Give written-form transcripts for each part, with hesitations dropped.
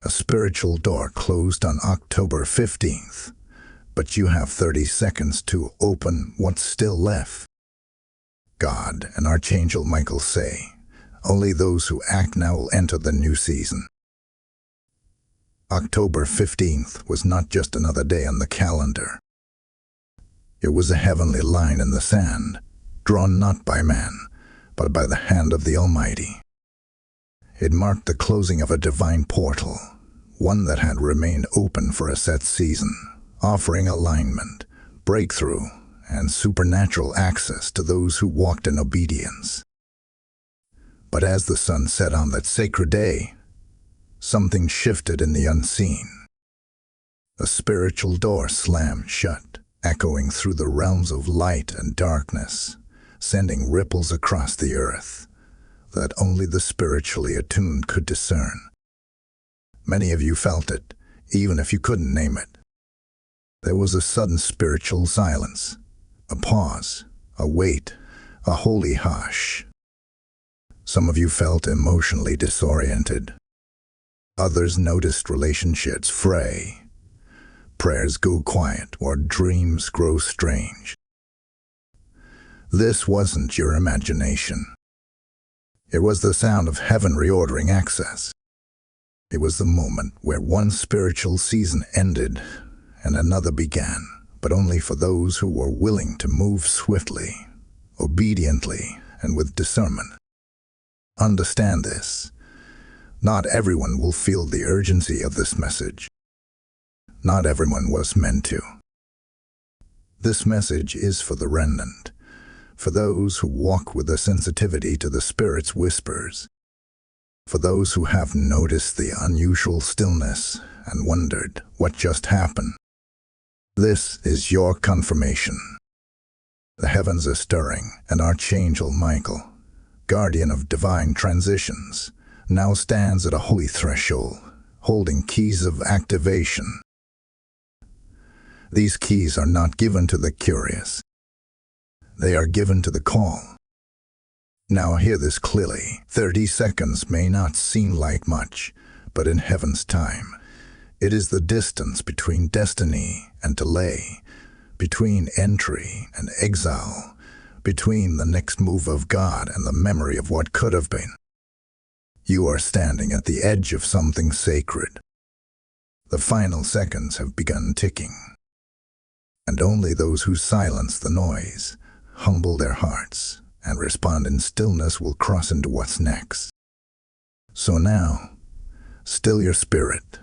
A spiritual door closed on October 15th, but you have 30 seconds to open what's still left. God and Archangel Michael say, only those who act now will enter the new season. October 15th was not just another day on the calendar. It was a heavenly line in the sand, drawn not by man, but by the hand of the Almighty. It marked the closing of a divine portal, one that had remained open for a set season, offering alignment, breakthrough, and supernatural access to those who walked in obedience. But as the sun set on that sacred day, something shifted in the unseen. A spiritual door slammed shut, echoing through the realms of light and darkness, sending ripples across the earth that only the spiritually attuned could discern. Many of you felt it, even if you couldn't name it. There was a sudden spiritual silence, a pause, a wait, a holy hush. Some of you felt emotionally disoriented. Others noticed relationships fray, prayers go quiet, or dreams grow strange. This wasn't your imagination. It was the sound of heaven reordering access. It was the moment where one spiritual season ended and another began, but only for those who were willing to move swiftly, obediently, and with discernment. Understand this. Not everyone will feel the urgency of this message. Not everyone was meant to. This message is for the remnant, for those who walk with a sensitivity to the Spirit's whispers, for those who have noticed the unusual stillness and wondered what just happened. This is your confirmation. The heavens are stirring, and Archangel Michael, guardian of divine transitions, now stands at a holy threshold, holding keys of activation. These keys are not given to the curious. They are given to the call. Now hear this clearly. 30 seconds may not seem like much, but in heaven's time, it is the distance between destiny and delay, between entry and exile, between the next move of God and the memory of what could have been. You are standing at the edge of something sacred. The final seconds have begun ticking, and only those who silence the noise, humble their hearts, and respond in stillness will cross into what's next. So now, still your spirit.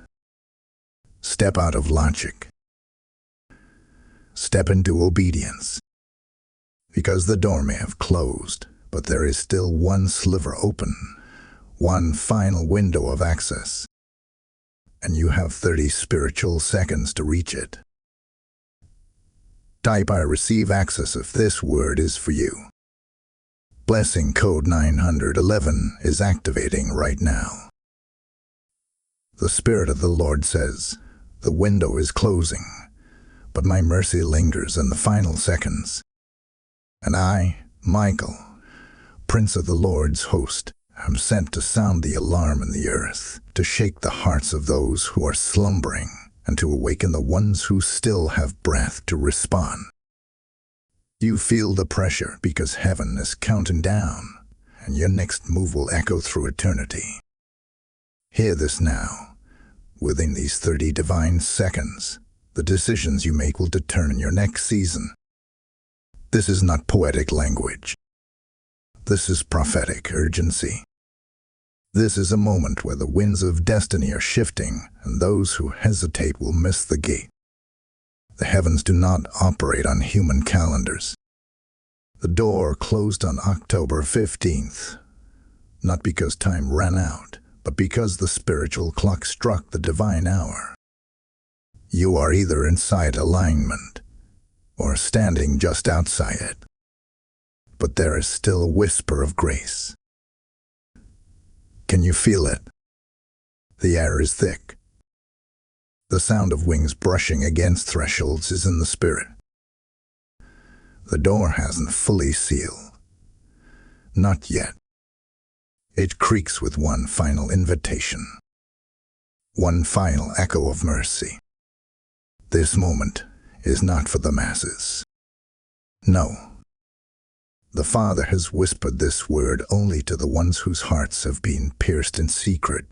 Step out of logic. Step into obedience. Because the door may have closed, but there is still one sliver open, one final window of access. And you have 30 spiritual seconds to reach it. Type I receive access if this word is for you. Blessing code 911 is activating right now. The Spirit of the Lord says, the window is closing, but my mercy lingers in the final seconds. And I, Michael, Prince of the Lord's host, am sent to sound the alarm in the earth, to shake the hearts of those who are slumbering, and to awaken the ones who still have breath to respond. You feel the pressure because heaven is counting down, and your next move will echo through eternity. Hear this now. Within these 30 divine seconds, the decisions you make will determine your next season. This is not poetic language. This is prophetic urgency. This is a moment where the winds of destiny are shifting, and those who hesitate will miss the gate. The heavens do not operate on human calendars. The door closed on October 15th, not because time ran out, but because the spiritual clock struck the divine hour. You are either inside alignment or standing just outside it. But there is still a whisper of grace. Can you feel it? The air is thick. The sound of wings brushing against thresholds is in the spirit. The door hasn't fully sealed. Not yet. It creaks with one final invitation. One final echo of mercy. This moment is not for the masses. No. The Father has whispered this word only to the ones whose hearts have been pierced in secret,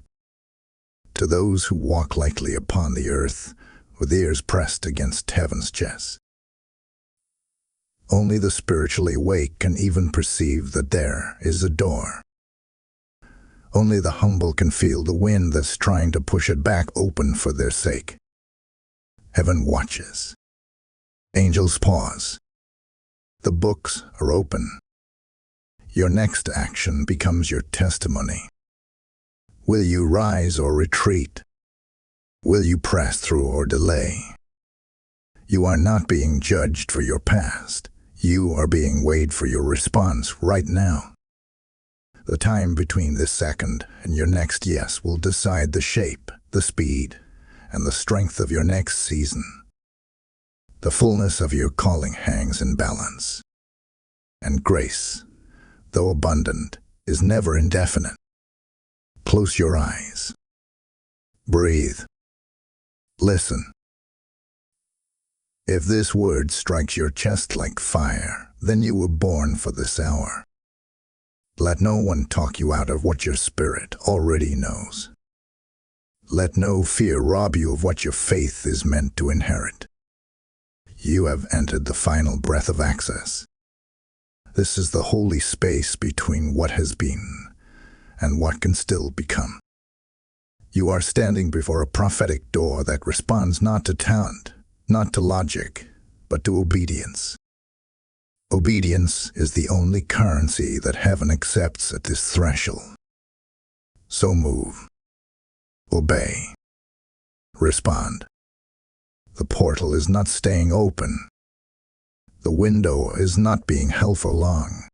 to those who walk lightly upon the earth with ears pressed against heaven's chest. Only the spiritually awake can even perceive that there is a door. Only the humble can feel the wind that's trying to push it back open for their sake. Heaven watches. Angels pause. The books are open. Your next action becomes your testimony. Will you rise or retreat? Will you press through or delay? You are not being judged for your past. You are being weighed for your response right now. The time between this second and your next yes will decide the shape, the speed, and the strength of your next season. The fullness of your calling hangs in balance. And grace, though abundant, is never indefinite. Close your eyes. Breathe. Listen. If this word strikes your chest like fire, then you were born for this hour. Let no one talk you out of what your spirit already knows. Let no fear rob you of what your faith is meant to inherit. You have entered the final breath of access. This is the holy space between what has been and what can still become. You are standing before a prophetic door that responds not to talent, not to logic, but to obedience. Obedience is the only currency that heaven accepts at this threshold. So move. Obey. Respond. The portal is not staying open. The window is not being held for long.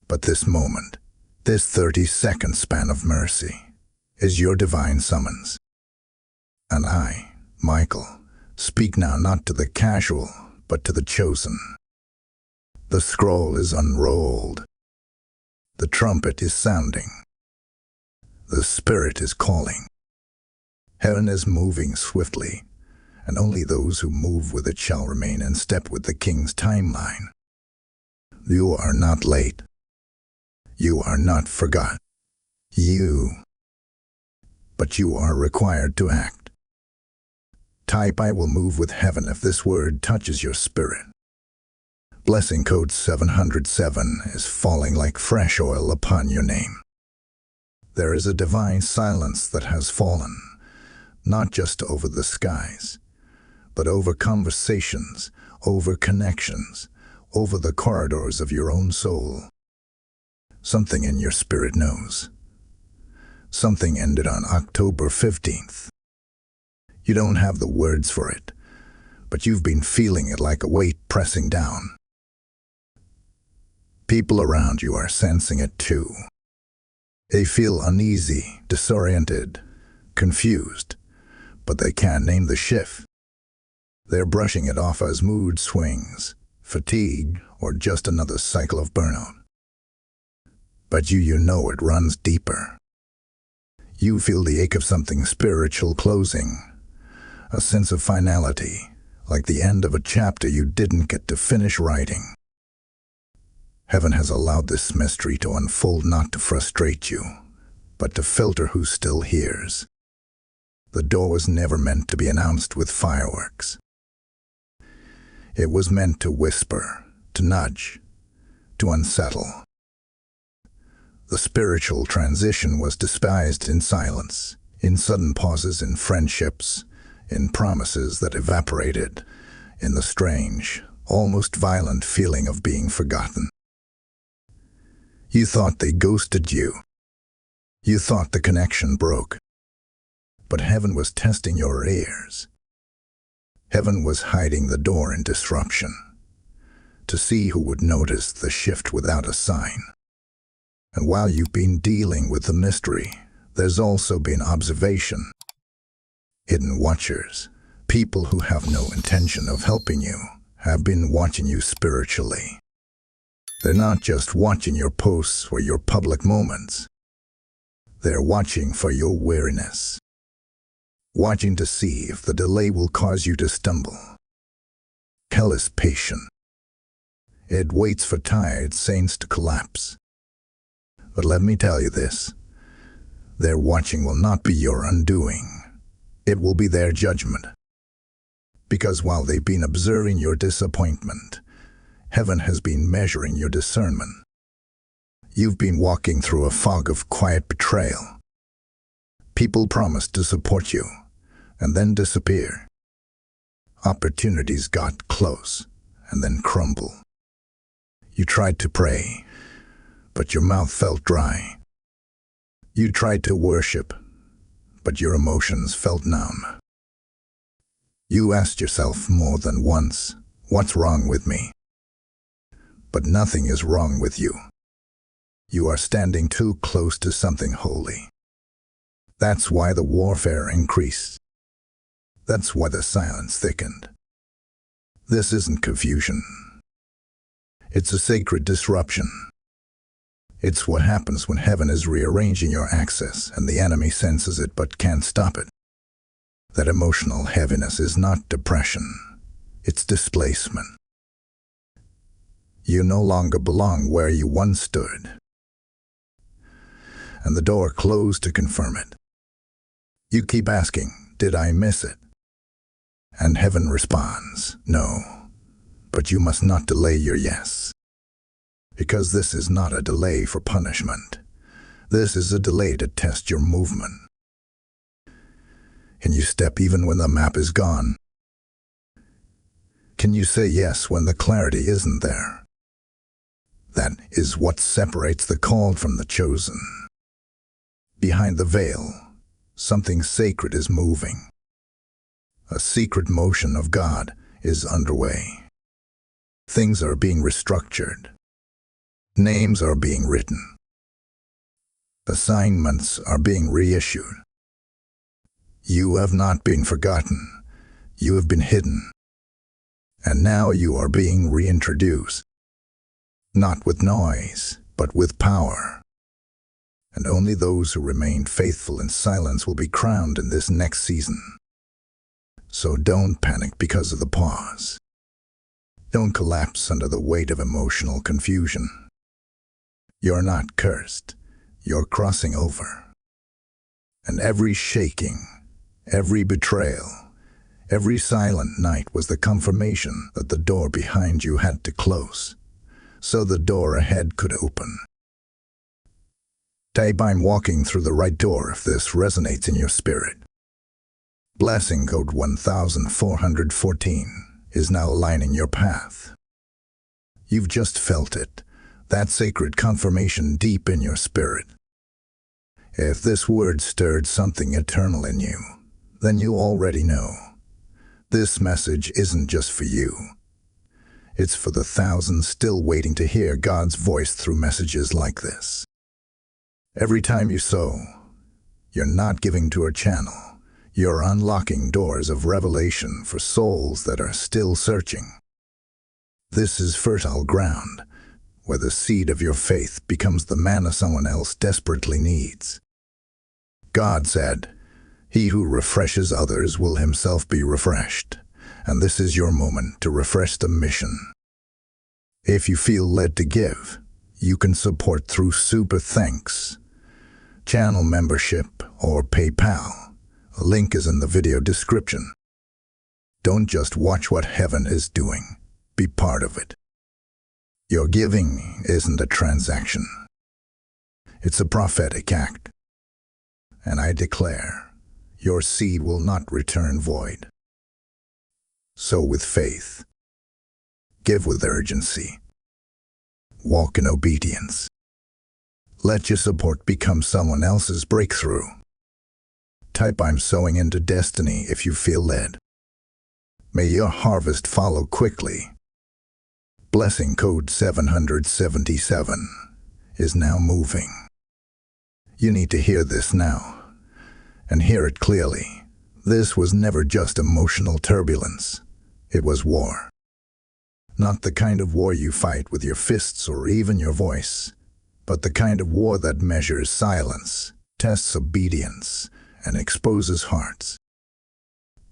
But this moment, this 30-second span of mercy, is your divine summons. And I, Michael, speak now not to the casual, but to the chosen. The scroll is unrolled. The trumpet is sounding. The Spirit is calling. Heaven is moving swiftly, and only those who move with it shall remain in step with the King's timeline. You are not late. You are not forgot. But you are required to act. Type I will move with heaven if this word touches your spirit. Blessing code 707 is falling like fresh oil upon your name. There is a divine silence that has fallen, not just over the skies, but over conversations, over connections, over the corridors of your own soul. Something in your spirit knows. Something ended on October 15th. You don't have the words for it, but you've been feeling it like a weight pressing down. People around you are sensing it too. They feel uneasy, disoriented, confused, but they can't name the shift. They're brushing it off as mood swings, fatigue, or just another cycle of burnout. But you know it runs deeper. You feel the ache of something spiritual closing, a sense of finality, like the end of a chapter you didn't get to finish writing. Heaven has allowed this mystery to unfold not to frustrate you, but to filter who still hears. The door was never meant to be announced with fireworks. It was meant to whisper, to nudge, to unsettle. The spiritual transition was disguised in silence, in sudden pauses in friendships, in promises that evaporated, in the strange, almost violent feeling of being forgotten. You thought they ghosted you. You thought the connection broke. But heaven was testing your ears. Heaven was hiding the door in disruption, to see who would notice the shift without a sign. And while you've been dealing with the mystery, there's also been observation. Hidden watchers, people who have no intention of helping you, have been watching you spiritually. They're not just watching your posts or your public moments. They're watching for your weariness, watching to see if the delay will cause you to stumble. Hell is patient. It waits for tired saints to collapse. But let me tell you this, their watching will not be your undoing. It will be their judgment. Because while they've been observing your disappointment, heaven has been measuring your discernment. You've been walking through a fog of quiet betrayal. People promised to support you, and then disappear. Opportunities got close, and then crumble. You tried to pray, but your mouth felt dry. You tried to worship, but your emotions felt numb. You asked yourself more than once, what's wrong with me? But nothing is wrong with you. You are standing too close to something holy. That's why the warfare increased. That's why the silence thickened. This isn't confusion. It's a sacred disruption. It's what happens when heaven is rearranging your access and the enemy senses it but can't stop it. That emotional heaviness is not depression. It's displacement. You no longer belong where you once stood. And the door closed to confirm it. You keep asking, did I miss it? And heaven responds, no, but you must not delay your yes. Because this is not a delay for punishment. This is a delay to test your movement. Can you step even when the map is gone? Can you say yes when the clarity isn't there? That is what separates the called from the chosen. Behind the veil, something sacred is moving. A secret motion of God is underway. Things are being restructured. Names are being written. Assignments are being reissued. You have not been forgotten. You have been hidden. And now you are being reintroduced. Not with noise, but with power. And only those who remain faithful in silence will be crowned in this next season. So don't panic because of the pause. Don't collapse under the weight of emotional confusion. You're not cursed. You're crossing over. And every shaking, every betrayal, every silent night was the confirmation that the door behind you had to close, so the door ahead could open. Type I'm walking through the right door if this resonates in your spirit. Blessing code 1414 is now aligning your path. You've just felt it, that sacred confirmation deep in your spirit. If this word stirred something eternal in you, then you already know. This message isn't just for you. It's for the thousands still waiting to hear God's voice through messages like this. Every time you sow, you're not giving to a channel. You're unlocking doors of revelation for souls that are still searching. This is fertile ground, where the seed of your faith becomes the manna someone else desperately needs. God said, "He who refreshes others will himself be refreshed," and this is your moment to refresh the mission. If you feel led to give, you can support through Super Thanks, channel membership, or PayPal. A link is in the video description. Don't just watch what heaven is doing. Be part of it. Your giving isn't a transaction. It's a prophetic act. And I declare, your seed will not return void. Sow with faith. Give with urgency. Walk in obedience. Let your support become someone else's breakthrough. Type I'm sowing into destiny if you feel led. May your harvest follow quickly. Blessing code 777 is now moving. You need to hear this now, and hear it clearly. This was never just emotional turbulence. It was war. Not the kind of war you fight with your fists or even your voice, but the kind of war that measures silence, tests obedience, and exposes hearts.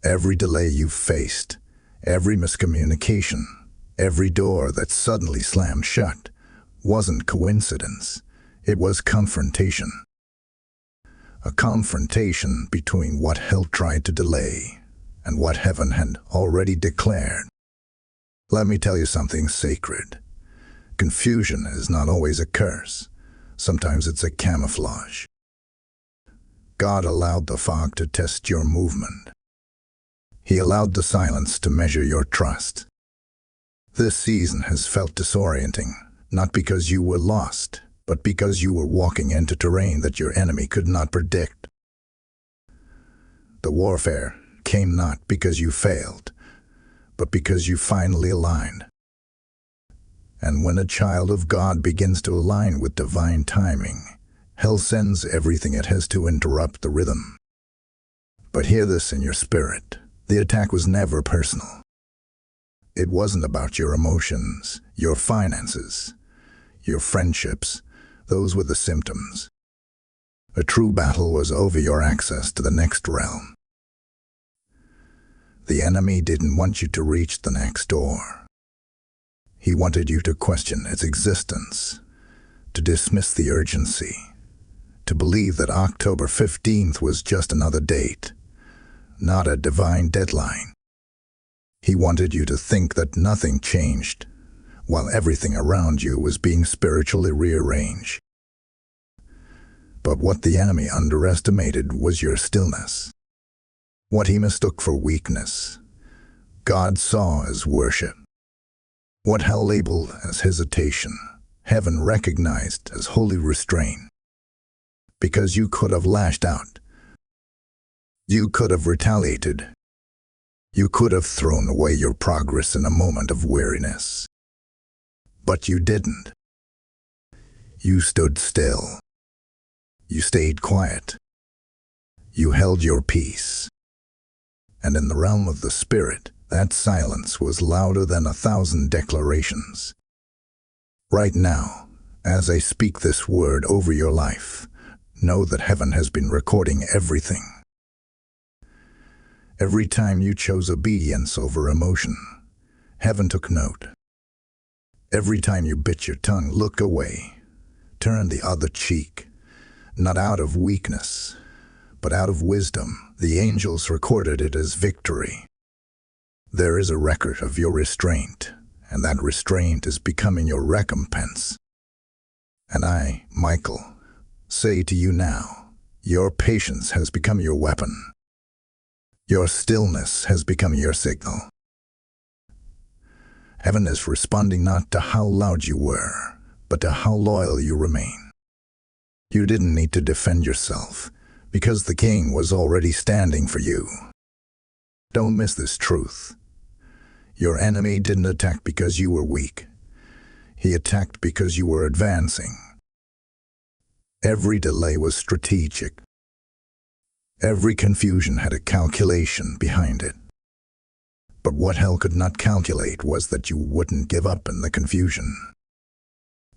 Every delay you've faced, every miscommunication, every door that suddenly slammed shut, wasn't coincidence. It was confrontation. A confrontation between what hell tried to delay and what heaven had already declared. Let me tell you something sacred. Confusion is not always a curse. Sometimes it's a camouflage. God allowed the fog to test your movement. He allowed the silence to measure your trust. This season has felt disorienting, not because you were lost, but because you were walking into terrain that your enemy could not predict. The warfare came not because you failed, but because you finally aligned. And when a child of God begins to align with divine timing, hell sends everything it has to interrupt the rhythm. But hear this in your spirit. The attack was never personal. It wasn't about your emotions, your finances, your friendships. Those were the symptoms. A true battle was over your access to the next realm. The enemy didn't want you to reach the next door. He wanted you to question its existence, to dismiss the urgency, to believe that October 15th was just another date, not a divine deadline. He wanted you to think that nothing changed, while everything around you was being spiritually rearranged. But what the enemy underestimated was your stillness. What he mistook for weakness, God saw as worship. What hell labeled as hesitation, heaven recognized as holy restraint. Because you could have lashed out. You could have retaliated. You could have thrown away your progress in a moment of weariness. But you didn't. You stood still. You stayed quiet. You held your peace. And in the realm of the Spirit, that silence was louder than 1,000 declarations. Right now, as I speak this word over your life, know that heaven has been recording everything. Every time you chose obedience over emotion, heaven took note. Every time you bit your tongue, look away, turn the other cheek, not out of weakness, but out of wisdom, the angels recorded it as victory. There is a record of your restraint, and that restraint is becoming your recompense. And I, Michael, say to you now, your patience has become your weapon. Your stillness has become your signal. Heaven is responding not to how loud you were, but to how loyal you remain. You didn't need to defend yourself, because the King was already standing for you. Don't miss this truth. Your enemy didn't attack because you were weak. He attacked because you were advancing. Every delay was strategic. Every confusion had a calculation behind it. But what hell could not calculate was that you wouldn't give up in the confusion.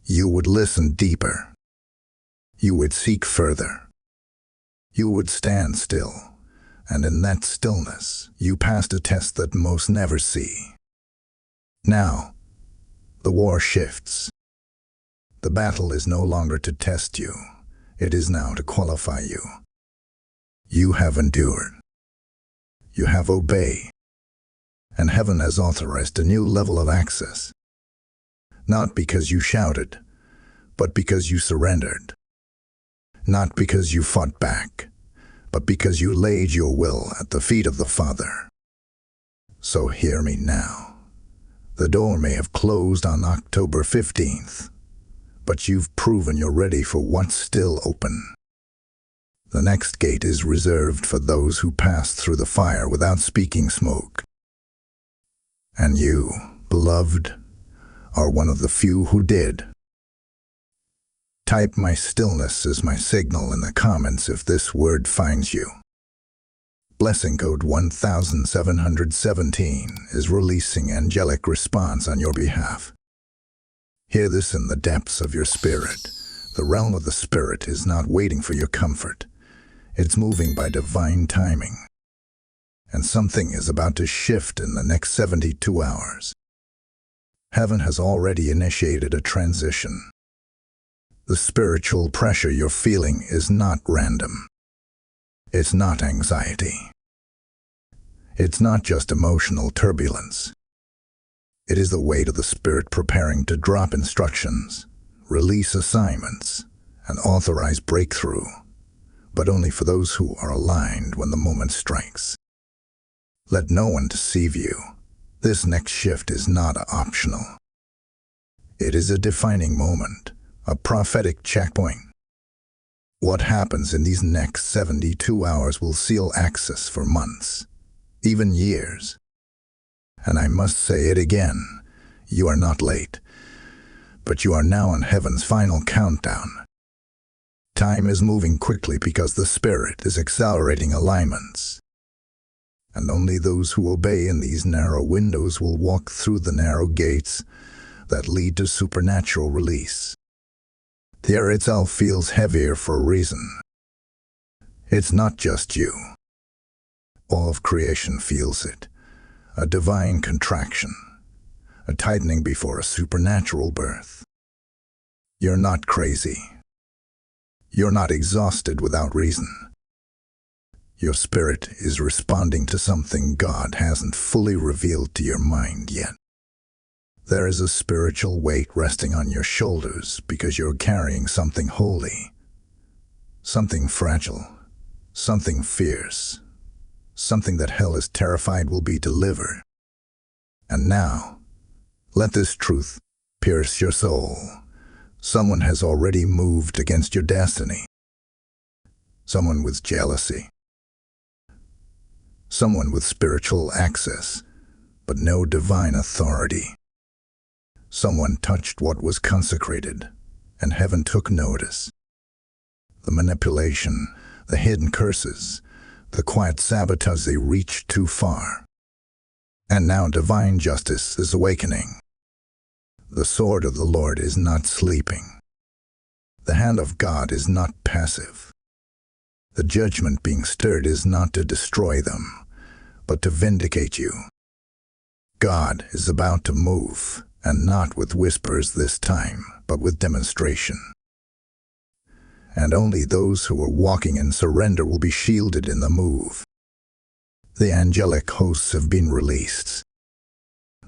You would listen deeper. You would seek further. You would stand still, and in that stillness, you passed a test that most never see. Now, the war shifts. The battle is no longer to test you. It is now to qualify you. You have endured. You have obeyed. And heaven has authorized a new level of access. Not because you shouted, but because you surrendered. Not because you fought back, but because you laid your will at the feet of the Father. So hear me now. The door may have closed on October 15th, but you've proven you're ready for what's still open. The next gate is reserved for those who passed through the fire without speaking smoke. And you, beloved, are one of the few who did. Type "my stillness" is my signal in the comments if this word finds you. Blessing code 1717 is releasing angelic response on your behalf. Hear this in the depths of your spirit. The realm of the Spirit is not waiting for your comfort. It's moving by divine timing. and something is about to shift in the next 72 hours. Heaven has already initiated a transition. The spiritual pressure you're feeling is not random. It's not anxiety. It's not just emotional turbulence. It is the weight of the Spirit preparing to drop instructions, release assignments, and authorize breakthrough, but only for those who are aligned when the moment strikes. Let no one deceive you. This next shift is not optional. It is a defining moment, a prophetic checkpoint. What happens in these next 72 hours will seal access for months, even years. And I must say it again, you are not late, but you are now on heaven's final countdown. Time is moving quickly because the Spirit is accelerating alignments. And only those who obey in these narrow windows will walk through the narrow gates that lead to supernatural release. The air itself feels heavier for a reason. It's not just you. All of creation feels it. A divine contraction, a tightening before a supernatural birth. You're not crazy. You're not exhausted without reason. Your spirit is responding to something God hasn't fully revealed to your mind yet. There is a spiritual weight resting on your shoulders because you're carrying something holy, something fragile, something fierce, something that hell is terrified will be delivered. And now, let this truth pierce your soul. Someone has already moved against your destiny. Someone with jealousy. Someone with spiritual access, but no divine authority. Someone touched what was consecrated, and heaven took notice. The manipulation, the hidden curses, the quiet sabotage, they reached too far. And now divine justice is awakening. The sword of the Lord is not sleeping. The hand of God is not passive. The judgment being stirred is not to destroy them, but to vindicate you. God is about to move, and not with whispers this time, but with demonstration. And only those who are walking in surrender will be shielded in the move. The angelic hosts have been released.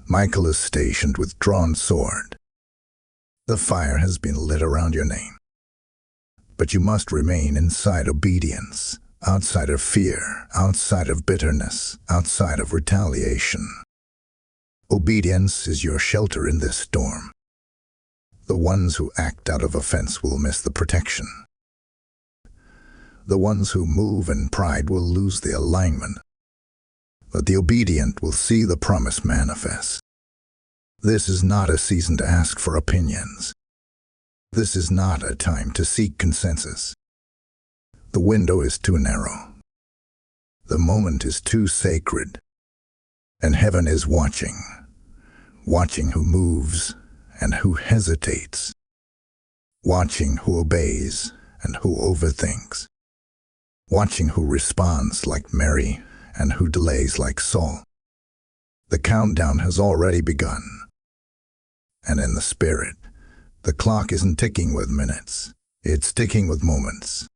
Michael is stationed with drawn sword. The fire has been lit around your name. But you must remain inside obedience, outside of fear, outside of bitterness, outside of retaliation. Obedience is your shelter in this storm. The ones who act out of offense will miss the protection. The ones who move in pride will lose the alignment. But the obedient will see the promise manifest. This is not a season to ask for opinions. This is not a time to seek consensus. The window is too narrow. The moment is too sacred. And heaven is watching who moves and who hesitates, watching who obeys and who overthinks, watching who responds like Mary and who delays like Saul. The countdown has already begun. And in the Spirit, the clock isn't ticking with minutes, it's ticking with moments.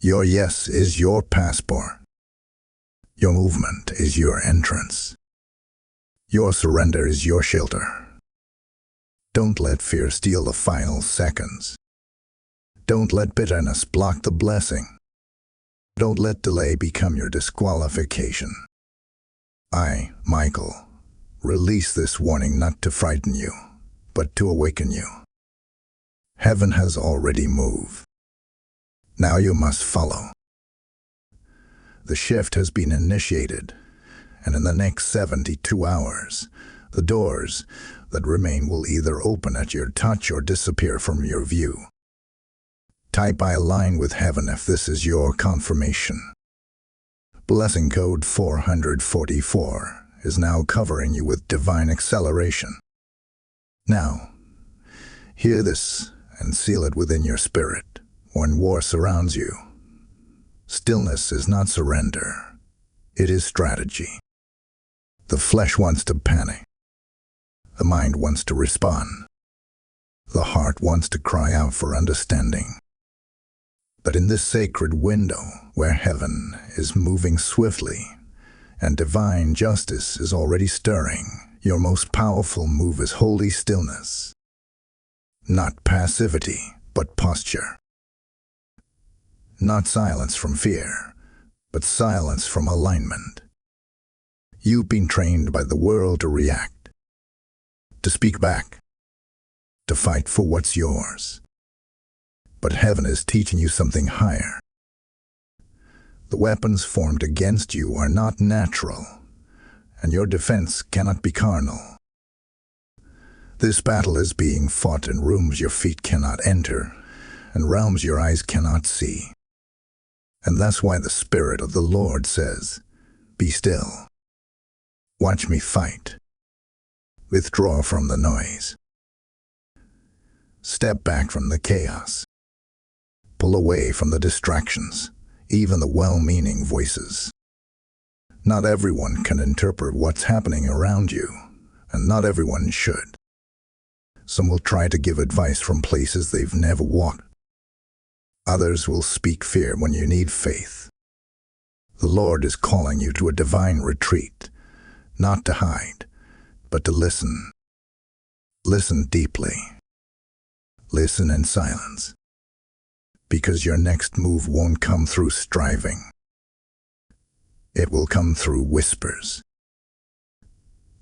Your yes is your passport. Your movement is your entrance. Your surrender is your shelter. Don't let fear steal the final seconds. Don't let bitterness block the blessing. Don't let delay become your disqualification. I, Michael, release this warning not to frighten you, but to awaken you. Heaven has already moved. Now you must follow. The shift has been initiated, and in the next 72 hours, the doors that remain will either open at your touch or disappear from your view. Type "I align with heaven" if this is your confirmation. Blessing code 444 is now covering you with divine acceleration. Now, hear this and seal it within your spirit when war surrounds you. Stillness is not surrender. It is strategy. The flesh wants to panic. The mind wants to respond. The heart wants to cry out for understanding. But in this sacred window, where heaven is moving swiftly and divine justice is already stirring, your most powerful move is holy stillness. Not passivity, but posture. Not silence from fear, but silence from alignment. You've been trained by the world to react, to speak back, to fight for what's yours. But heaven is teaching you something higher. The weapons formed against you are not natural, and your defense cannot be carnal. This battle is being fought in rooms your feet cannot enter, and realms your eyes cannot see. And that's why the Spirit of the Lord says, "Be still. Watch me fight. Withdraw from the noise. Step back from the chaos. Pull away from the distractions, even the well-meaning voices." Not everyone can interpret what's happening around you, and not everyone should. Some will try to give advice from places they've never walked. Others will speak fear when you need faith. The Lord is calling you to a divine retreat, not to hide, but to listen. Listen deeply. Listen in silence. Because your next move won't come through striving. It will come through whispers.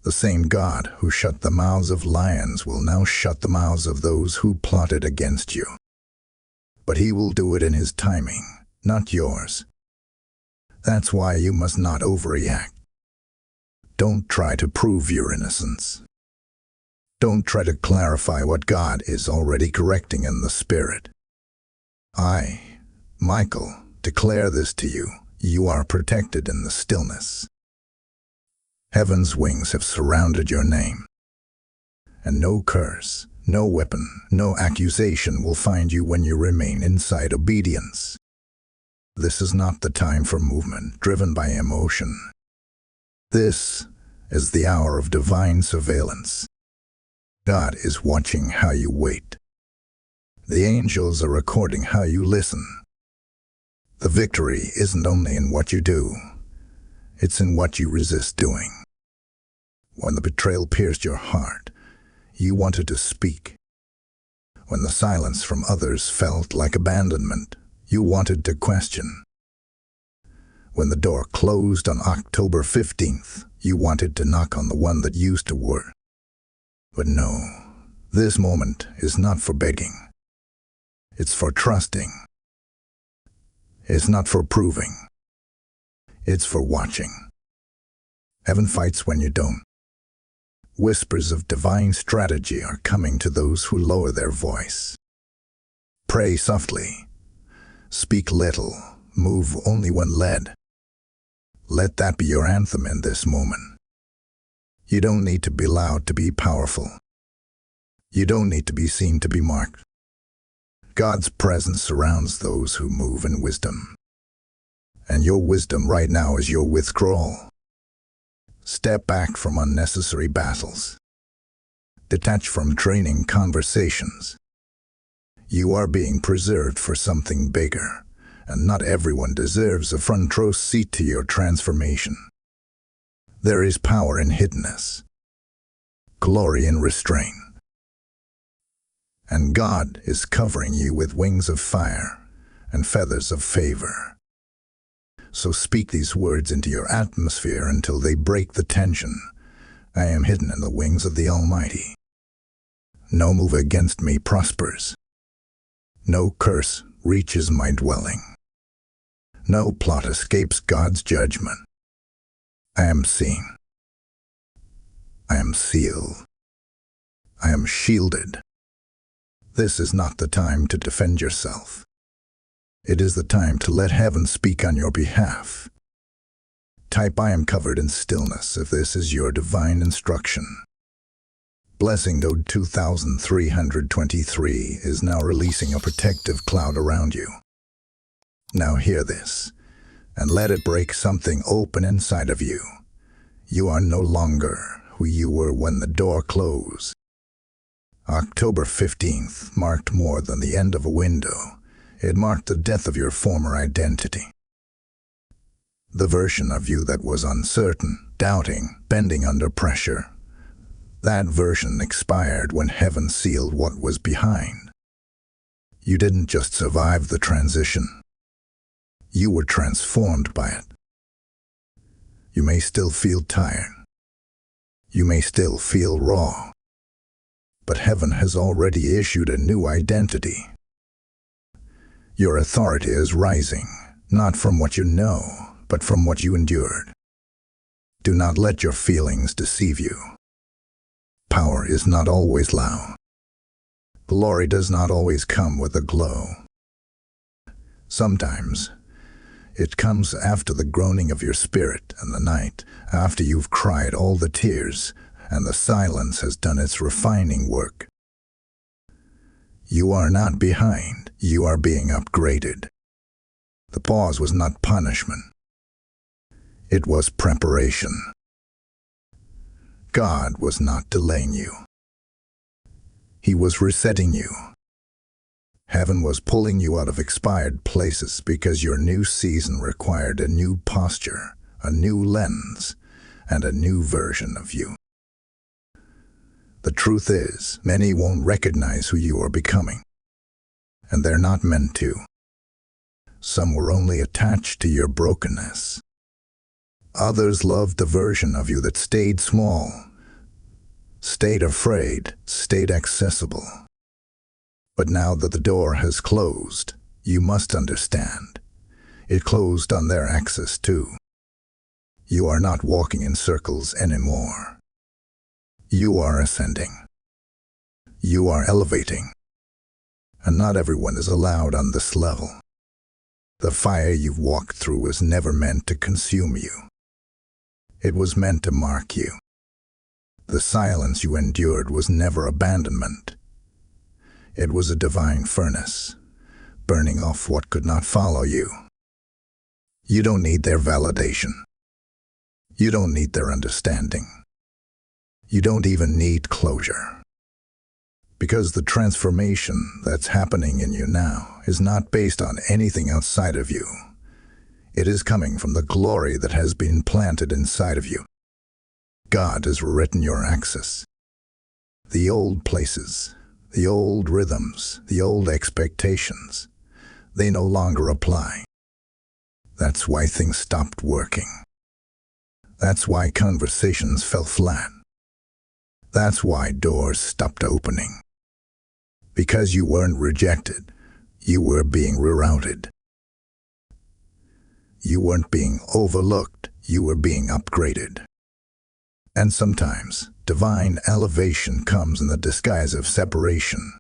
The same God who shut the mouths of lions will now shut the mouths of those who plotted against you. But he will do it in his timing, not yours. That's why you must not overreact. Don't try to prove your innocence. Don't try to clarify what God is already correcting in the Spirit. I, Michael, declare this to you. You are protected in the stillness. Heaven's wings have surrounded your name. And no curse, no weapon, no accusation will find you when you remain inside obedience. This is not the time for movement driven by emotion. This is the hour of divine surveillance. God is watching how you wait. The angels are recording how you listen. The victory isn't only in what you do, it's in what you resist doing. When the betrayal pierced your heart, you wanted to speak. When the silence from others felt like abandonment, you wanted to question. When the door closed on October 15th, you wanted to knock on the one that used to work. But no, this moment is not for begging. It's for trusting. It's not for proving. It's for watching. Heaven fights when you don't. Whispers of divine strategy are coming to those who lower their voice. Pray softly. Speak little. Move only when led. Let that be your anthem in this moment. You don't need to be loud to be powerful. You don't need to be seen to be marked. God's presence surrounds those who move in wisdom. And your wisdom right now is your withdrawal. Step back from unnecessary battles. Detach from draining conversations. You are being preserved for something bigger, and not everyone deserves a front row seat to your transformation. There is power in hiddenness, glory in restraint. And God is covering you with wings of fire and feathers of favor. So speak these words into your atmosphere until they break the tension. I am hidden in the wings of the Almighty. No move against me prospers. No curse reaches my dwelling. No plot escapes God's judgment. I am seen. I am sealed. I am shielded. This is not the time to defend yourself. It is the time to let heaven speak on your behalf. Type I am covered in stillness if this is your divine instruction. Blessing Node 2323 is now releasing a protective cloud around you. Now hear this. and let it break something open inside of you. You are no longer who you were when the door closed. October 15th marked more than the end of a window. It marked the death of your former identity. The version of you that was uncertain, doubting, bending under pressure. That version expired when heaven sealed what was behind. You didn't just survive the transition. You were transformed by it. You may still feel tired. You may still feel raw. But heaven has already issued a new identity. Your authority is rising, not from what you know, but from what you endured. Do not let your feelings deceive you. Power is not always loud. Glory does not always come with a glow. Sometimes, it comes after the groaning of your spirit and the night, after you've cried all the tears, and the silence has done its refining work. You are not behind, you are being upgraded. The pause was not punishment. It was preparation. God was not delaying you. He was resetting you. Heaven was pulling you out of expired places because your new season required a new posture, a new lens, and a new version of you. The truth is, many won't recognize who you are becoming, and they're not meant to. Some were only attached to your brokenness. Others loved the version of you that stayed small, stayed afraid, stayed accessible. But now that the door has closed, you must understand. It closed on their access too. You are not walking in circles anymore. You are ascending. You are elevating. And not everyone is allowed on this level. The fire you've walked through was never meant to consume you. It was meant to mark you. The silence you endured was never abandonment. It was a divine furnace, burning off what could not follow you. You don't need their validation. You don't need their understanding. You don't even need closure. Because the transformation that's happening in you now is not based on anything outside of you. It is coming from the glory that has been planted inside of you. God has written your access. The old places, the old rhythms, the old expectations, they no longer apply. That's why things stopped working. That's why conversations fell flat. That's why doors stopped opening. Because you weren't rejected, you were being rerouted. You weren't being overlooked, you were being upgraded. And sometimes, divine elevation comes in the disguise of separation.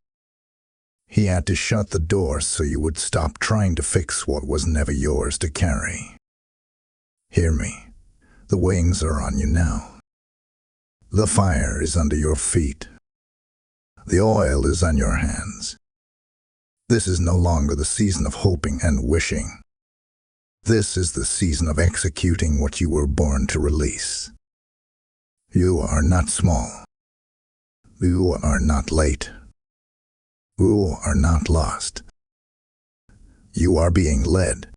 He had to shut the door so you would stop trying to fix what was never yours to carry. Hear me. The wings are on you now. The fire is under your feet. The oil is on your hands. This is no longer the season of hoping and wishing. This is the season of executing what you were born to release. You are not small. You are not late. You are not lost. You are being led.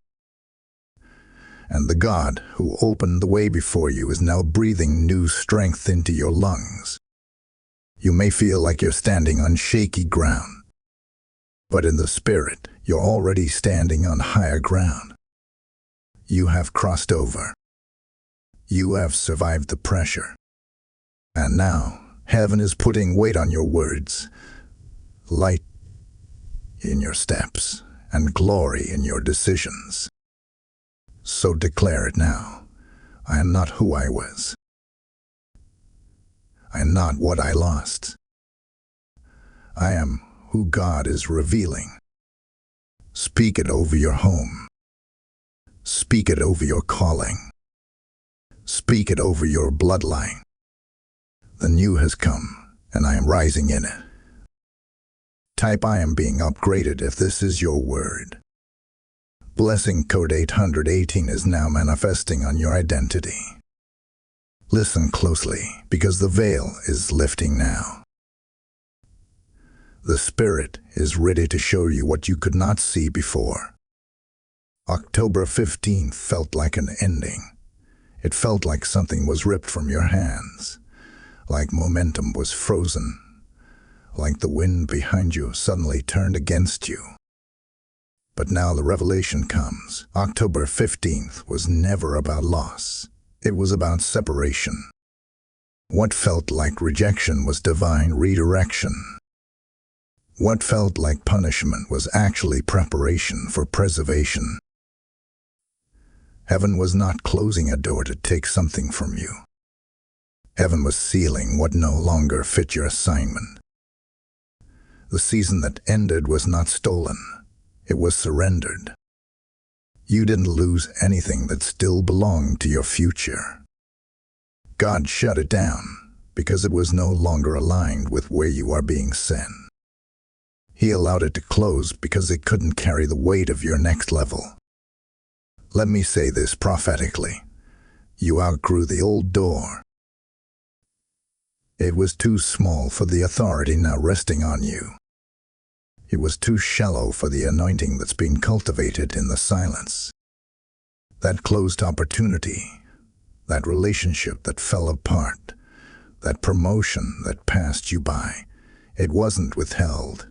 And the God who opened the way before you is now breathing new strength into your lungs. You may feel like you're standing on shaky ground, but in the spirit, you're already standing on higher ground. You have crossed over. You have survived the pressure. And now, heaven is putting weight on your words, light in your steps, and glory in your decisions. So declare it now. I am not who I was. I am not what I lost. I am who God is revealing. Speak it over your home. Speak it over your calling. Speak it over your bloodline. The new has come, and I am rising in it. Type I am being upgraded if this is your word. Blessing code 818 is now manifesting on your identity. Listen closely, because the veil is lifting now. The Spirit is ready to show you what you could not see before. October 15th felt like an ending. It felt like something was ripped from your hands, like momentum was frozen, like the wind behind you suddenly turned against you. But now the revelation comes. October 15th was never about loss. It was about separation. What felt like rejection was divine redirection. What felt like punishment was actually preparation for preservation. Heaven was not closing a door to take something from you. Heaven was sealing what no longer fit your assignment. The season that ended was not stolen. It was surrendered. You didn't lose anything that still belonged to your future. God shut it down because it was no longer aligned with where you are being sent. He allowed it to close because it couldn't carry the weight of your next level. Let me say this prophetically. You outgrew the old door. It was too small for the authority now resting on you. It was too shallow for the anointing that's been cultivated in the silence. That closed opportunity, that relationship that fell apart, that promotion that passed you by, it wasn't withheld.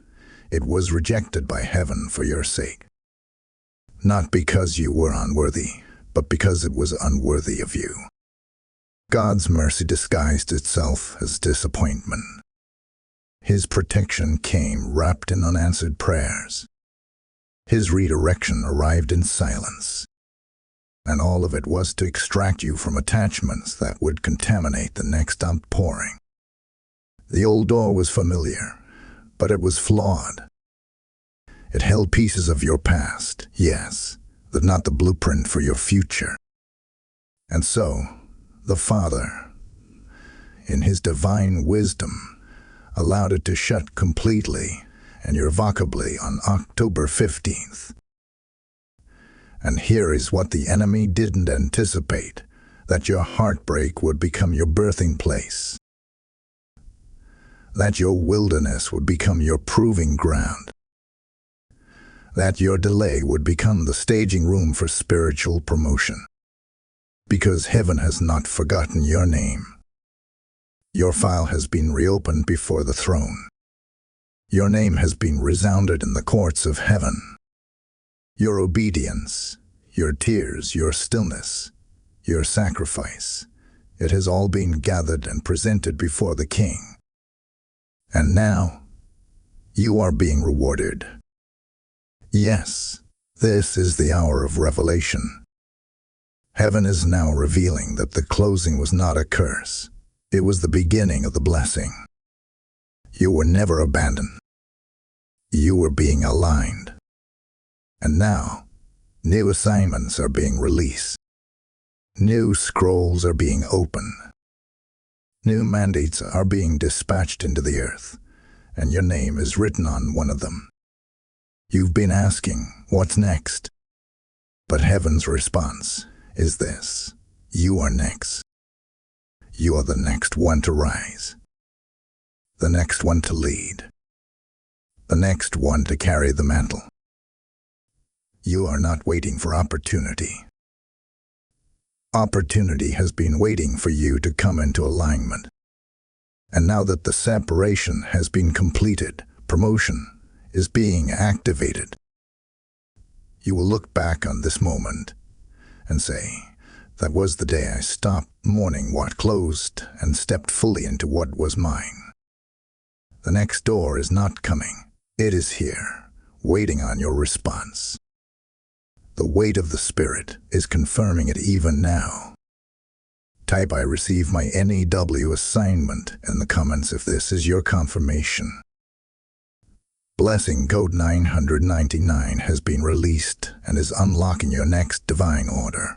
It was rejected by heaven for your sake. Not because you were unworthy, but because it was unworthy of you. God's mercy disguised itself as disappointment. His protection came wrapped in unanswered prayers. His redirection arrived in silence. And all of it was to extract you from attachments that would contaminate the next outpouring. The old door was familiar, but it was flawed. It held pieces of your past, yes, but not the blueprint for your future. And so, the Father, in His divine wisdom, allowed it to shut completely and irrevocably on October 15th. And here is what the enemy didn't anticipate, that your heartbreak would become your birthing place, that your wilderness would become your proving ground, that your delay would become the staging room for spiritual promotion. Because heaven has not forgotten your name. Your file has been reopened before the throne. Your name has been resounded in the courts of heaven. Your obedience, your tears, your stillness, your sacrifice, it has all been gathered and presented before the King. And now, you are being rewarded. Yes, this is the hour of revelation. Heaven is now revealing that the closing was not a curse. It was the beginning of the blessing. You were never abandoned. You were being aligned. And now, new assignments are being released. New scrolls are being opened. New mandates are being dispatched into the earth, and your name is written on one of them. You've been asking, what's next? But heaven's response is this: you are next. You are the next one to rise, the next one to lead, the next one to carry the mantle. You are not waiting for opportunity. Opportunity has been waiting for you to come into alignment. And now that the separation has been completed, promotion is being activated. You will look back on this moment and say, that was the day I stopped mourning what closed and stepped fully into what was mine. The next door is not coming. It is here, waiting on your response. The weight of the Spirit is confirming it even now. Type I receive my NEW assignment in the comments if this is your confirmation. Blessing code 999 has been released and is unlocking your next divine order.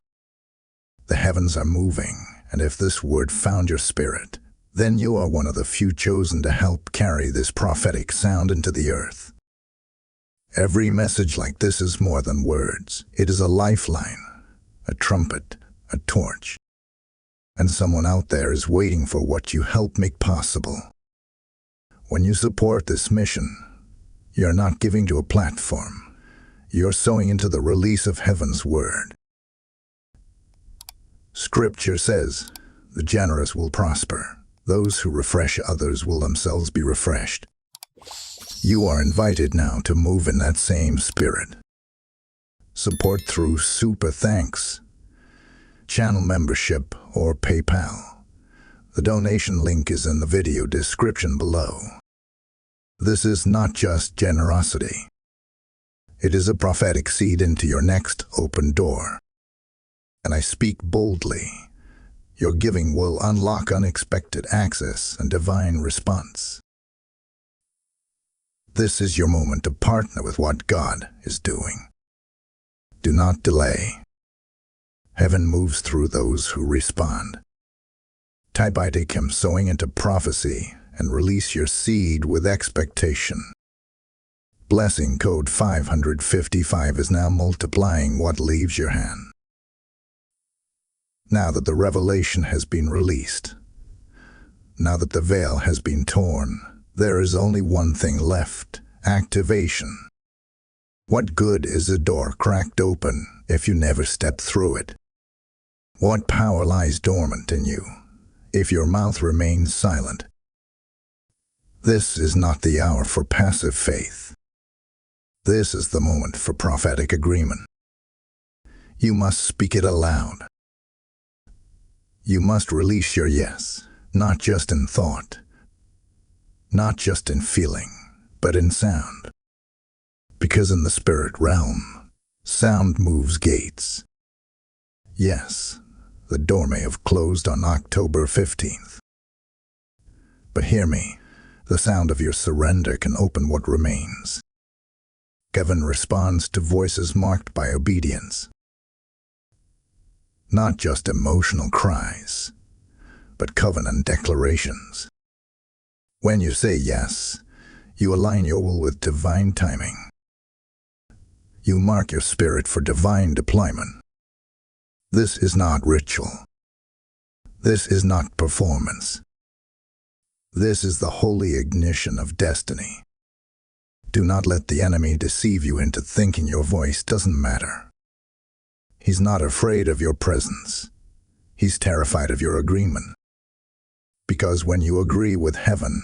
The heavens are moving, and if this word found your spirit, then you are one of the few chosen to help carry this prophetic sound into the earth. Every message like this is more than words. It is a lifeline, a trumpet, a torch. And someone out there is waiting for what you help make possible. When you support this mission, you're not giving to a platform. You're sowing into the release of heaven's word. Scripture says, the generous will prosper. Those who refresh others will themselves be refreshed. You are invited now to move in that same spirit. Support through super thanks, channel membership, or PayPal. The donation link is in the video description below. This is not just generosity. It is a prophetic seed into your next open door. And I speak boldly. Your giving will unlock unexpected access and divine response. This is your moment to partner with what God is doing. Do not delay. Heaven moves through those who respond. Type I am sowing into prophecy and release your seed with expectation. Blessing code 555 is now multiplying what leaves your hand. Now that the revelation has been released, now that the veil has been torn, there is only one thing left: activation. What good is a door cracked open if you never step through it? What power lies dormant in you if your mouth remains silent? This is not the hour for passive faith. This is the moment for prophetic agreement. You must speak it aloud. You must release your yes, not just in thought, not just in feeling, but in sound. Because in the spirit realm, sound moves gates. Yes, the door may have closed on October 15th. But hear me, the sound of your surrender can open what remains. Heaven responds to voices marked by obedience. Not just emotional cries, but covenant declarations. When you say yes, you align your will with divine timing. You mark your spirit for divine deployment. This is not ritual. This is not performance. This is the holy ignition of destiny. Do not let the enemy deceive you into thinking your voice doesn't matter. He's not afraid of your presence. He's terrified of your agreement. Because when you agree with heaven,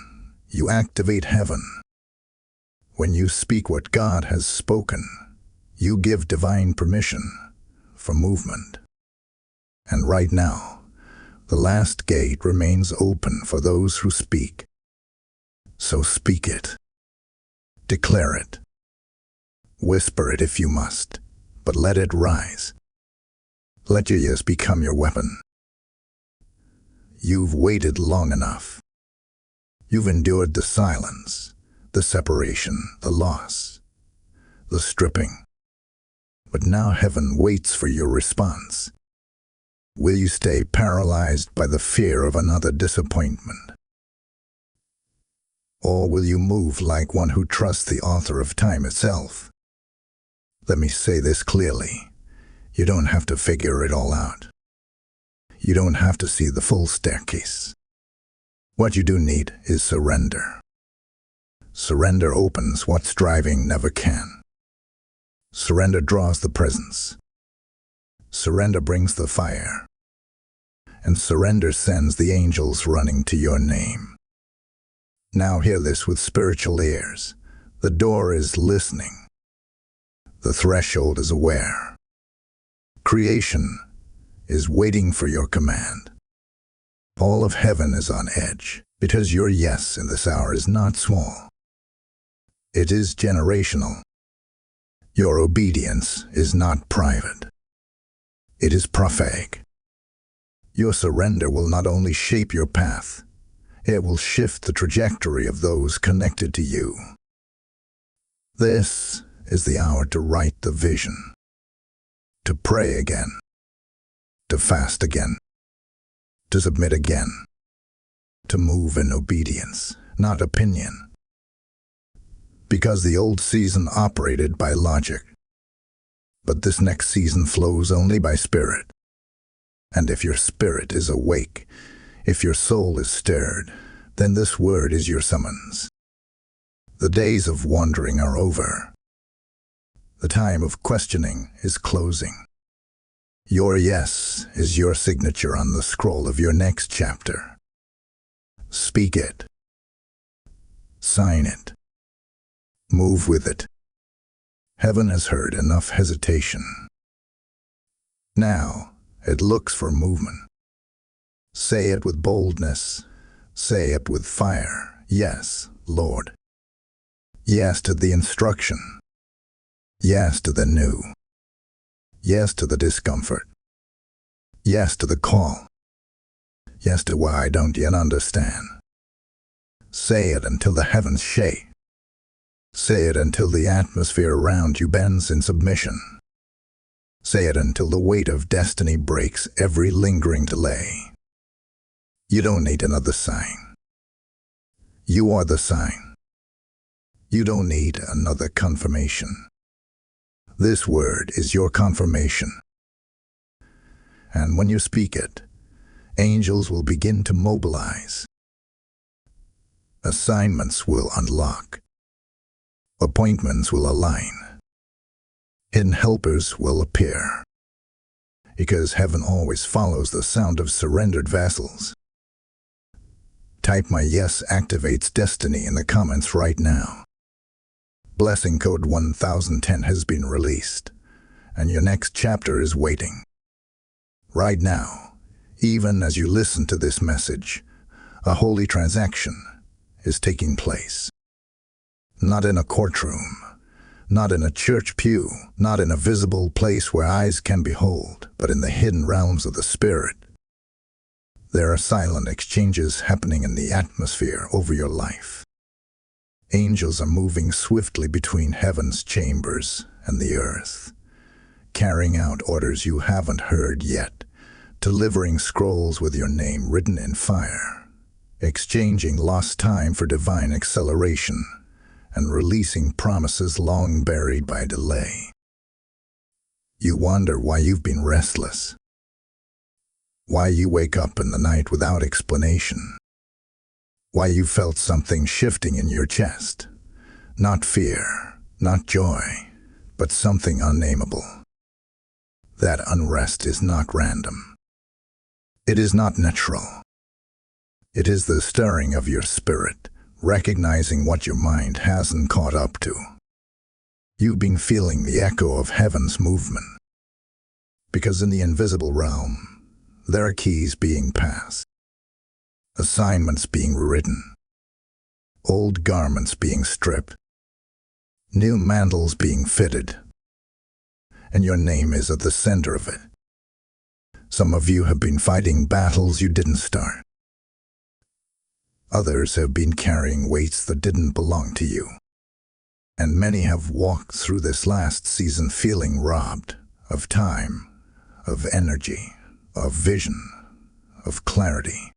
you activate heaven. When you speak what God has spoken, you give divine permission for movement. And right now, the last gate remains open for those who speak. So speak it. Declare it. Whisper it if you must, but let it rise. Let your yes become your weapon. You've waited long enough. You've endured the silence, the separation, the loss, the stripping. But now heaven waits for your response. Will you stay paralyzed by the fear of another disappointment? Or will you move like one who trusts the author of time itself? Let me say this clearly. You don't have to figure it all out. You don't have to see the full staircase. What you do need is surrender. Surrender opens what striving never can. Surrender draws the presence. Surrender brings the fire. And surrender sends the angels running to your name. Now hear this with spiritual ears. The door is listening. The threshold is aware. Creation is waiting for your command. All of heaven is on edge, because your yes in this hour is not small. It is generational. Your obedience is not private. It is prophetic. Your surrender will not only shape your path, it will shift the trajectory of those connected to you. This is the hour to write the vision, to pray again, to fast again, to submit again, to move in obedience, not opinion. because the old season operated by logic. But this next season flows only by spirit. And if your spirit is awake, if your soul is stirred, then this word is your summons. The days of wandering are over. The time of questioning is closing. Your yes is your signature on the scroll of your next chapter. Speak it. Sign it. Move with it. Heaven has heard enough hesitation. Now it looks for movement. Say it with boldness. Say it with fire. Yes, Lord. Yes to the instruction. Yes to the new. Yes to the discomfort. Yes to the call. Yes to why I don't yet understand. Say it until the heavens shake. Say it until the atmosphere around you bends in submission. Say it until the weight of destiny breaks every lingering delay. You don't need another sign. You are the sign. You don't need another confirmation. This word is your confirmation. And when you speak it, angels will begin to mobilize. Assignments will unlock. Appointments will align. Hidden helpers will appear. Because heaven always follows the sound of surrendered vessels. Type "My yes activates destiny" in the comments right now. Blessing code 1010 has been released, and your next chapter is waiting. Right now, even as you listen to this message, a holy transaction is taking place. Not in a courtroom, not in a church pew, not in a visible place where eyes can behold, but in the hidden realms of the Spirit. There are silent exchanges happening in the atmosphere over your life. Angels are moving swiftly between heaven's chambers and the earth, carrying out orders you haven't heard yet, delivering scrolls with your name written in fire, exchanging lost time for divine acceleration, and releasing promises long buried by delay. You wonder why you've been restless, why you wake up in the night without explanation, why you felt something shifting in your chest. Not fear, not joy, but something unnameable. That unrest is not random. It is not natural. It is the stirring of your spirit, recognizing what your mind hasn't caught up to. You've been feeling the echo of heaven's movement. Because in the invisible realm, there are keys being passed, assignments being rewritten, old garments being stripped, new mantles being fitted, and your name is at the center of it. Some of you have been fighting battles you didn't start. Others have been carrying weights that didn't belong to you. And many have walked through this last season feeling robbed of time, of energy, of vision, of clarity.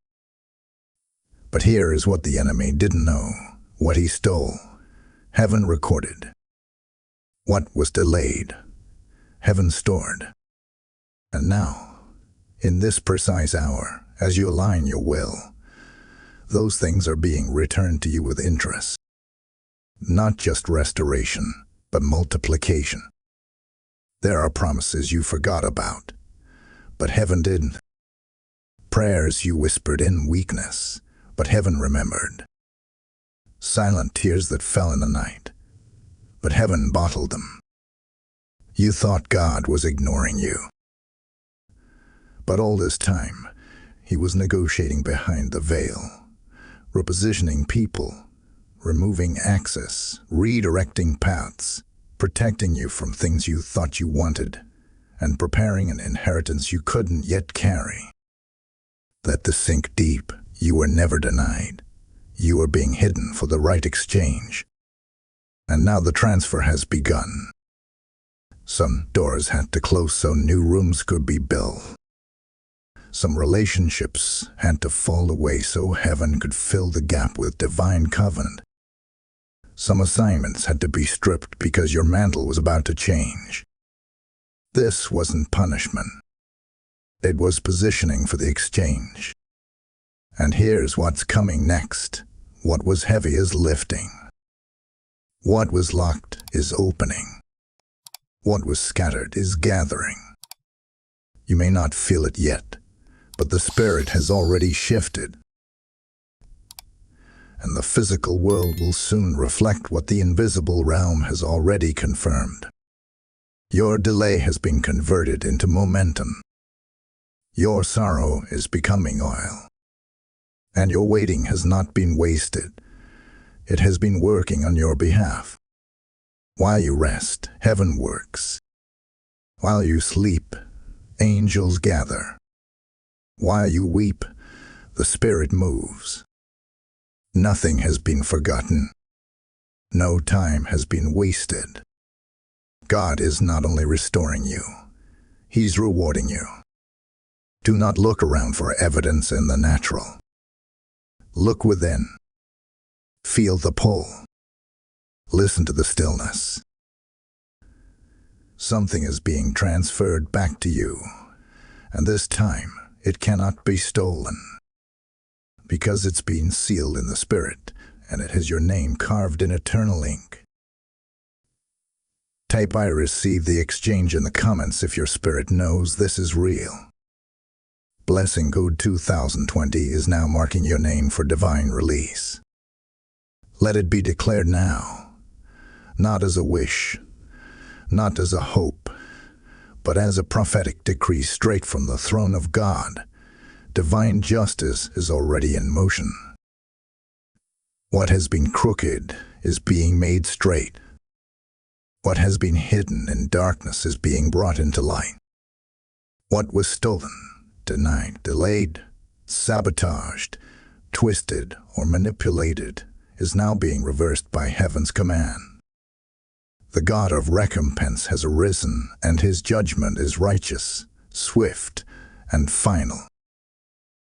But here is what the enemy didn't know, what he stole. Heaven recorded. What was delayed, heaven stored. And now, in this precise hour, as you align your will, those things are being returned to you with interest. Not just restoration, but multiplication. There are promises you forgot about, but heaven didn't. Prayers you whispered in weakness, but heaven remembered. Silent tears that fell in the night, but heaven bottled them. You thought God was ignoring you. But all this time, he was negotiating behind the veil, repositioning people, removing access, redirecting paths, protecting you from things you thought you wanted, and preparing an inheritance you couldn't yet carry. Let this sink deep. You were never denied. You were being hidden for the right exchange. And now the transfer has begun. Some doors had to close so new rooms could be built. Some relationships had to fall away so heaven could fill the gap with divine covenant. Some assignments had to be stripped because your mantle was about to change. This wasn't punishment. It was positioning for the exchange. And here's what's coming next. What was heavy is lifting. What was locked is opening. What was scattered is gathering. You may not feel it yet, but the spirit has already shifted. And the physical world will soon reflect what the invisible realm has already confirmed. Your delay has been converted into momentum. Your sorrow is becoming oil. And your waiting has not been wasted. It has been working on your behalf. While you rest, heaven works. While you sleep, angels gather. While you weep, the Spirit moves. Nothing has been forgotten. No time has been wasted. God is not only restoring you, He's rewarding you. Do not look around for evidence in the natural. Look within. Feel the pull. Listen to the stillness. Something is being transferred back to you, and this time it cannot be stolen, because it's been sealed in the Spirit, and it has your name carved in eternal ink. Type "I receive the exchange" in the comments if your spirit knows this is real. Blessing Code 2020 is now marking your name for divine release. Let it be declared now, not as a wish, not as a hope, but as a prophetic decree straight from the throne of God. Divine justice is already in motion. What has been crooked is being made straight. What has been hidden in darkness is being brought into light. What was stolen, denied, delayed, sabotaged, twisted, or manipulated is now being reversed by heaven's command. The God of recompense has arisen, and His judgment is righteous, swift, and final.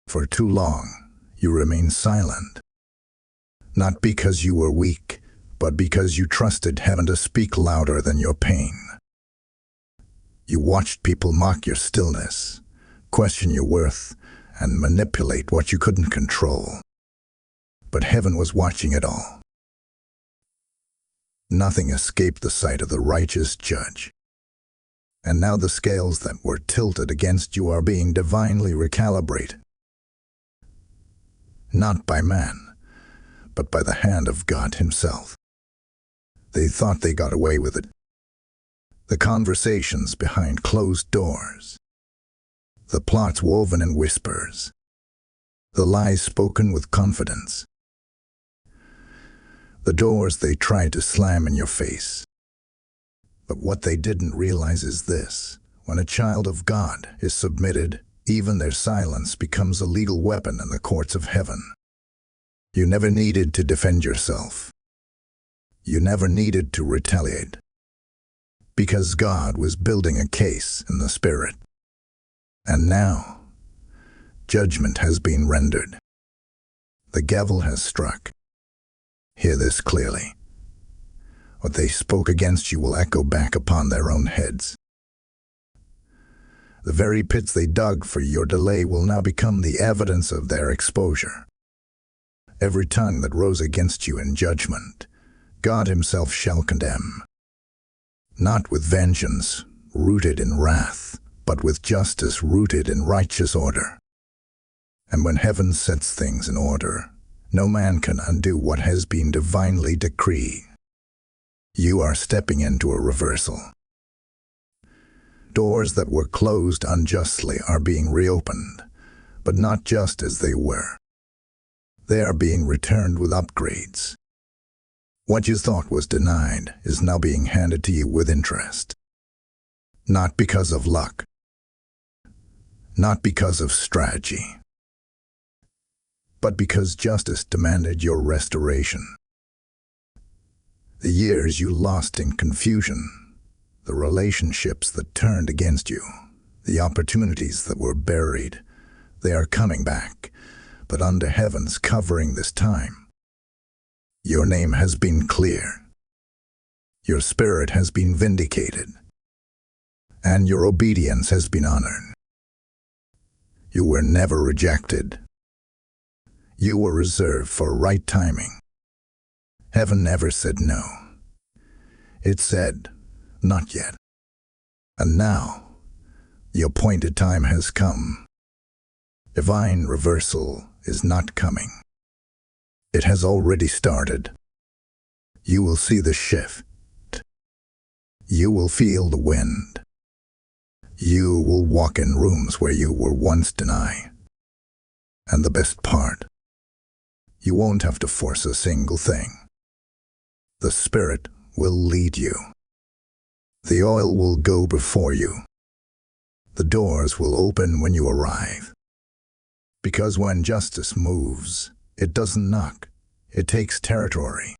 For too long, you remained silent. Not because you were weak, but because you trusted heaven to speak louder than your pain. You watched people mock your stillness, question your worth, and manipulate what you couldn't control. But heaven was watching it all. Nothing escaped the sight of the righteous judge. And now the scales that were tilted against you are being divinely recalibrated. Not by man, but by the hand of God Himself. They thought they got away with it. The conversations behind closed doors. The plots woven in whispers. The lies spoken with confidence. The doors they tried to slam in your face. But what they didn't realize is this: when a child of God is submitted, even their silence becomes a legal weapon in the courts of heaven. You never needed to defend yourself. You never needed to retaliate. Because God was building a case in the Spirit. And now, judgment has been rendered. The gavel has struck. Hear this clearly. What they spoke against you will echo back upon their own heads. The very pits they dug for your delay will now become the evidence of their exposure. Every tongue that rose against you in judgment, God Himself shall condemn. Not with vengeance, rooted in wrath, but with justice rooted in righteous order. And when heaven sets things in order, no man can undo what has been divinely decreed. You are stepping into a reversal. Doors that were closed unjustly are being reopened, but not just as they were. They are being returned with upgrades. What you thought was denied is now being handed to you with interest. Not because of luck. Not because of strategy. But because justice demanded your restoration. The years you lost in confusion, the relationships that turned against you, the opportunities that were buried, they are coming back, but under heaven's covering this time. Your name has been clear. Your spirit has been vindicated. And your obedience has been honored. You were never rejected. You were reserved for right timing. Heaven never said no. It said, not yet. And now, the appointed time has come. Divine reversal is not coming. It has already started. You will see the shift. You will feel the wind. You will walk in rooms where you were once denied. And the best part, you won't have to force a single thing. The Spirit will lead you. The oil will go before you. The doors will open when you arrive. Because when justice moves, it doesn't knock, it takes territory.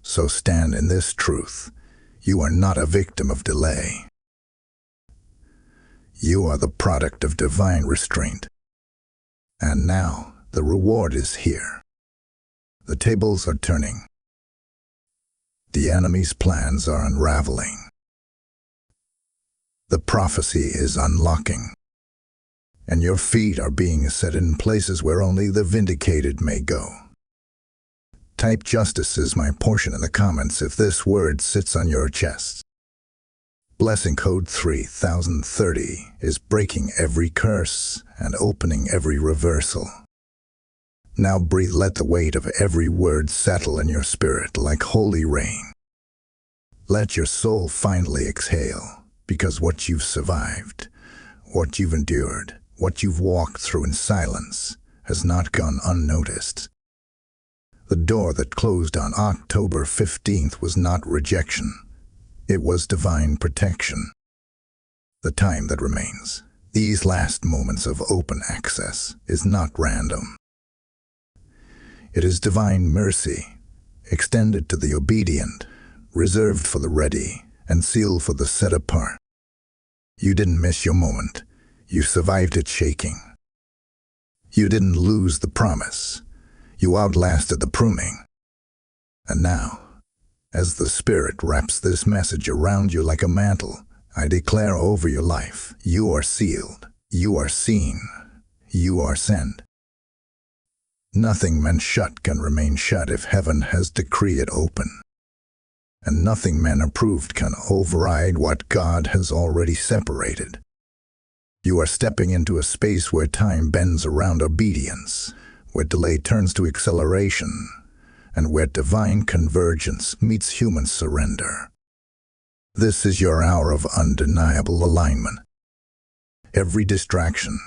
So stand in this truth. You are not a victim of delay. You are the product of divine restraint. And now, the reward is here. The tables are turning. The enemy's plans are unraveling. The prophecy is unlocking. And your feet are being set in places where only the vindicated may go. Type "justice is my portion" in the comments if this word sits on your chest. Blessing code 3030 is breaking every curse and opening every reversal. Now breathe, let the weight of every word settle in your spirit like holy rain. Let your soul finally exhale, because what you've survived, what you've endured, what you've walked through in silence has not gone unnoticed. The door that closed on October 15th was not rejection. It was divine protection. The time that remains, these last moments of open access, is not random. It is divine mercy, extended to the obedient, reserved for the ready, and sealed for the set apart. You didn't miss your moment. You survived it shaking. You didn't lose the promise. You outlasted the pruning. And now, as the Spirit wraps this message around you like a mantle, I declare over your life, you are sealed, you are seen, you are sent. Nothing meant shut can remain shut if heaven has decreed it open. And nothing men approved can override what God has already separated. You are stepping into a space where time bends around obedience, where delay turns to acceleration, and where divine convergence meets human surrender. This is your hour of undeniable alignment. Every distraction,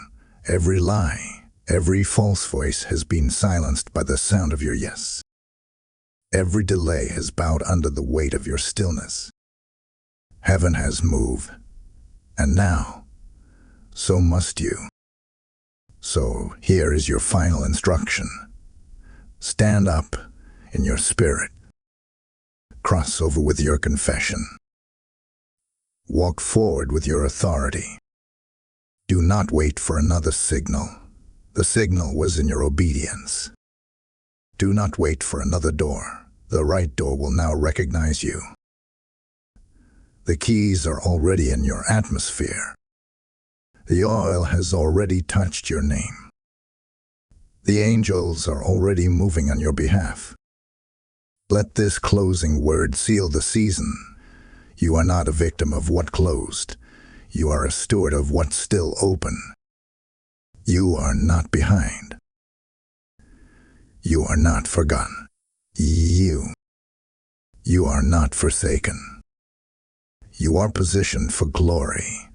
every lie, every false voice has been silenced by the sound of your yes. Every delay has bowed under the weight of your stillness. Heaven has moved, and now, so must you. So here is your final instruction. Stand up in your spirit. Cross over with your confession. Walk forward with your authority. Do not wait for another signal. The signal was in your obedience. Do not wait for another door. The right door will now recognize you. The keys are already in your atmosphere. The oil has already touched your name. The angels are already moving on your behalf. Let this closing word seal the season. You are not a victim of what closed. You are a steward of what's still open. You are not behind. You are not forgotten. You are not forsaken. You are positioned for glory,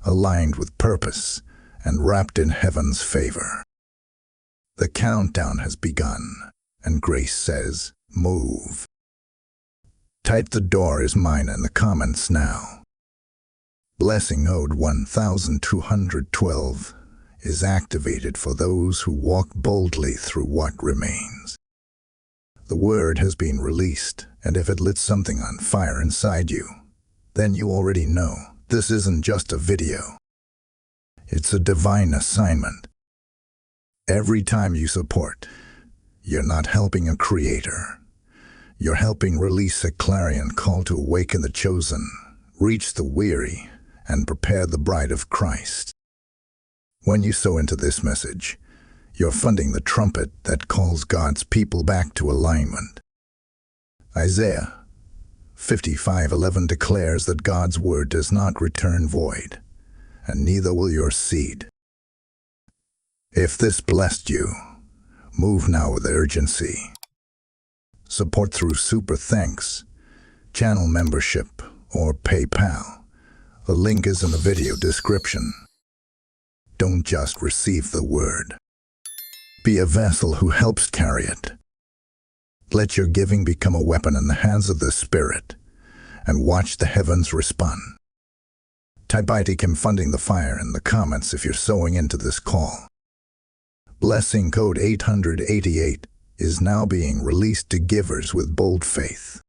aligned with purpose, and wrapped in heaven's favor. The countdown has begun, and grace says, move. Type "the door is mine" in the comments now. Blessing Ode 1212 is activated for those who walk boldly through what remains. The word has been released, and if it lit something on fire inside you, then you already know this isn't just a video. It's a divine assignment. Every time you support, You're not helping a creator. You're helping release a clarion call to awaken the chosen, reach the weary, and prepare the bride of Christ. When you sow into this message, you're funding the trumpet that calls God's people back to alignment. Isaiah 55:11 declares that God's word does not return void, and neither will your seed. If this blessed you, move now with urgency. Support through Super Thanks, channel membership, or PayPal. The link is in the video description. Don't just receive the word. Be a vessel who helps carry it. Let your giving become a weapon in the hands of the Spirit, and watch the heavens respond. Type ITCAM funding the fire in the comments if you're sowing into this call. Blessing code 888 is now being released to givers with bold faith.